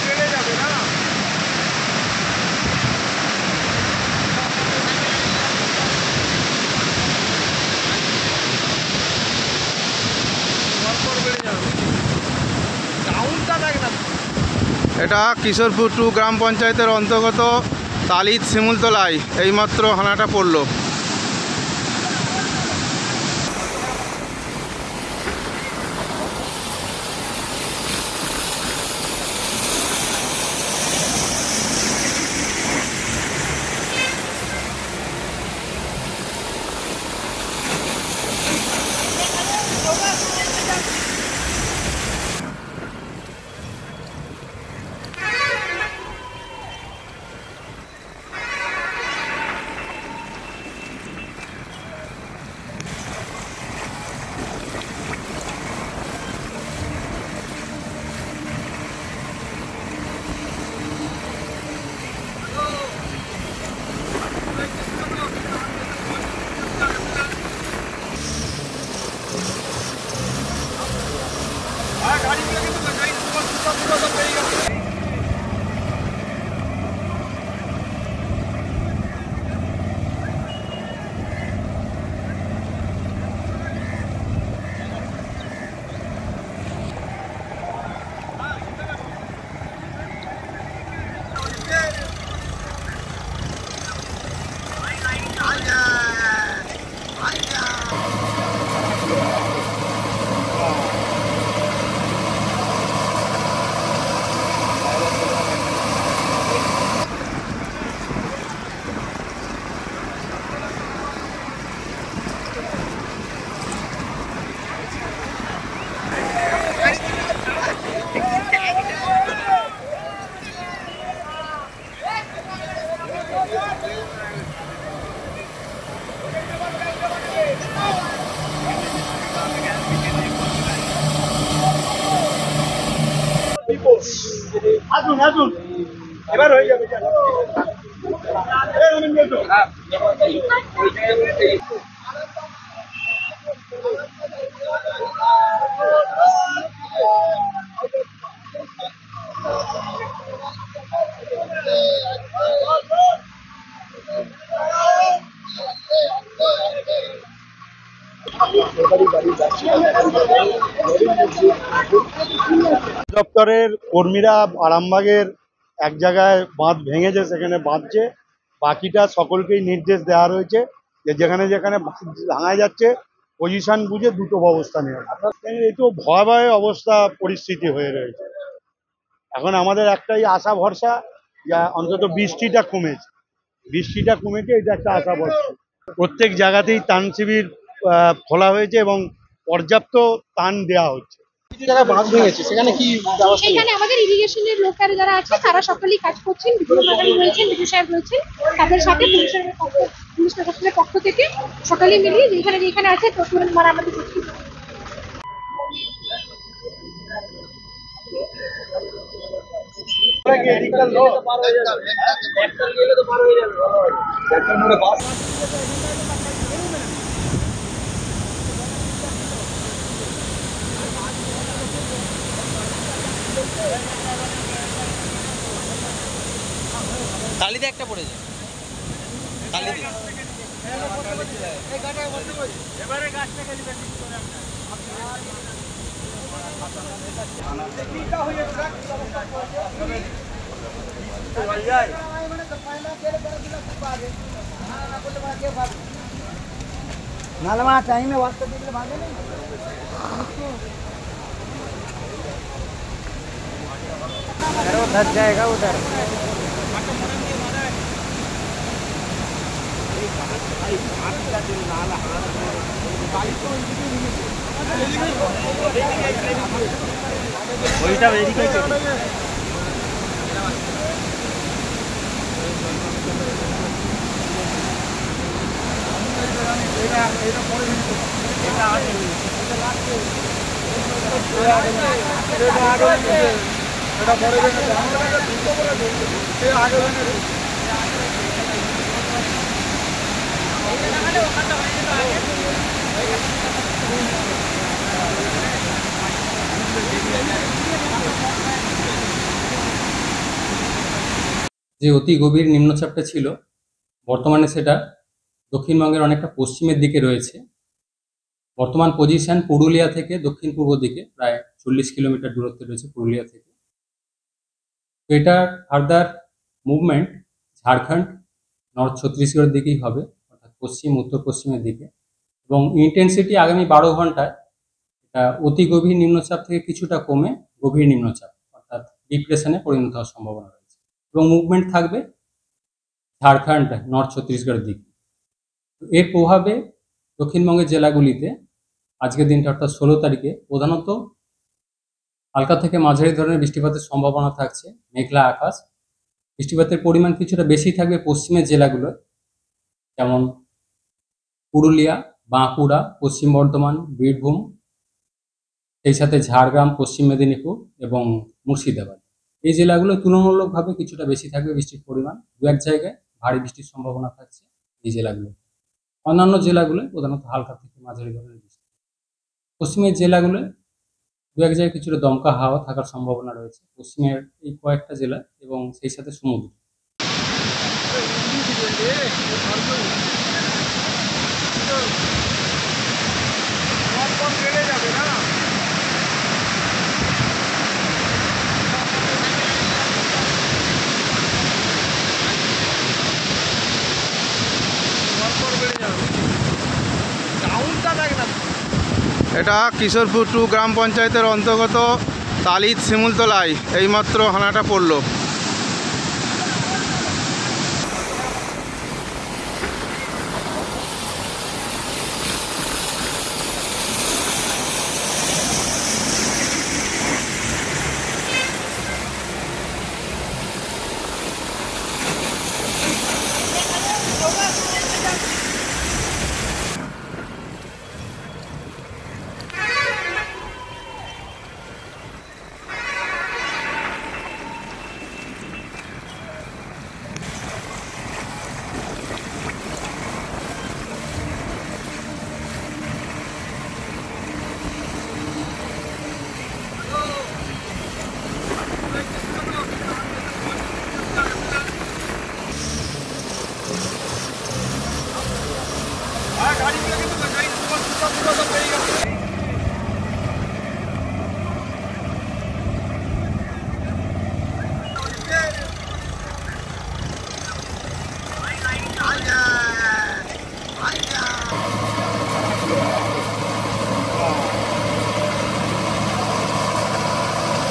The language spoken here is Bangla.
বেড়ে যাবে না। এটা কিশোরপুর 2 গ্রাম পঞ্চায়েতের অন্তর্গত তালিদ শিমুলতলায় এইমাত্র হানাটা পড়লো। আসুন এবার হয়ে যাবে। দপ্তরের কর্মীরা আরামবাগের এক জায়গায় বাঁধ ভেঙেছে, সেখানে বাঁধছে। বাকিটা সকলকেই নির্দেশ দেওয়া রয়েছে যে যেখানে যেখানে ভাঙা যাচ্ছে পজিশন বুঝে দ্রুত ব্যবস্থা নেওয়া। একটু ভয়াবহ অবস্থা পরিস্থিতি হয়ে রয়েছে। এখন আমাদের একটাই আশা ভরসা যে অন্তত বৃষ্টিটা কমেছে, এটা একটা আশা ভরসা। প্রত্যেক জায়গাতেই ত্রাণ শিবির খোলা হয়েছে এবং পর্যাপ্ত ত্রাণ দেওয়া হচ্ছে। সেখানে আমাদের ইরিগেশনের লোকেরা যারা আছে তারা সকলেই কাজ করছেন, বিডিও ম্যাডাম রয়েছেন, বিডিও সাহেব রয়েছেন, তাদের সাথে পুলিশ প্রশাসনের পক্ষ থেকে সকলেই মিলিয়ে যেখানে আছে তৎক্ষণাৎ মারামারি করছি। তালিতে একটা পড়েছে, তালিতে नालमा टाइम में वास्ते दिले भागे नहीं अरे वो धस जाएगा उधर। ওইটা বেরি কইছে এটা এটা পরে এটা আগে এটা লাগছে এটা আগে এটা পরে ভেঙে আমরা দুটো করে সে আগে ভেঙে ওখানে হয়ে যেত আগে যে অতি গভীর নিম্নচাপটা ছিল, বর্তমানে সেটা দক্ষিণবঙ্গের অনেকটা পশ্চিমের দিকে রয়েছে। বর্তমান পজিশন পুরুলিয়া থেকে দক্ষিণ পূর্ব দিকে প্রায় 40 কিলোমিটার দূরত্বে রয়েছে পুরুলিয়া থেকে। তো এটার ফার্দার মুভমেন্ট ঝাড়খণ্ড, নর্থ ছত্তিশগড়ের দিকেই হবে, অর্থাৎ পশ্চিম উত্তর পশ্চিমের দিকে। এবং ইন্টেন্সিটি আগামী 12 ঘন্টায় এটা অতি গভীর নিম্নচাপ থেকে কিছুটা কমে গভীর নিম্নচাপ অর্থাৎ ডিপ্রেশনে পরিণত হওয়ার সম্ভাবনা রয়েছে। এবং মুভমেন্ট থাকবে ঝাড়খণ্ড, নর্থ ছত্তিশগড়ের দিকে। এর প্রভাবে দক্ষিণবঙ্গের জেলাগুলিতে আজকের দিনটা অর্থাৎ 16 তারিখে প্রধানত হালকা থেকে মাঝারি ধরনের বৃষ্টিপাতের সম্ভাবনা থাকছে। মেঘলা আকাশ, বৃষ্টিপাতের পরিমাণ কিছুটা বেশি থাকবে পশ্চিমের জেলাগুলোয়, যেমন পুরুলিয়া, বাঁকুড়া, পশ্চিম বর্ধমান, বীরভূম, সেই সাথে ঝাড়গ্রাম, পশ্চিম মেদিনীপুর এবং মুর্শিদাবাদ। এই জেলাগুলো তুলনামূলকভাবে কিছুটা বেশি থাকবে বৃষ্টির পরিমাণ। দু এক জায়গায় ভারী বৃষ্টির সম্ভাবনা থাকছে এই জেলাগুলো। অন্যান্য জেলাগুলো প্রধানত হালকা থেকে মাঝারি ধরনের বৃষ্টি। পশ্চিমের জেলাগুলো দু এক জায়গায় কিছুটা দমকা হাওয়া থাকার সম্ভাবনা রয়েছে পশ্চিমের এই কয়েকটা জেলা এবং সেই সাথে সমুদ্র। বেড়ে যাবে না? এটা কিশোরপুর 2 গ্রাম পঞ্চায়েতের অন্তর্গত তালিদ শিমুলতলায় এইমাত্র হানাটা পড়লো।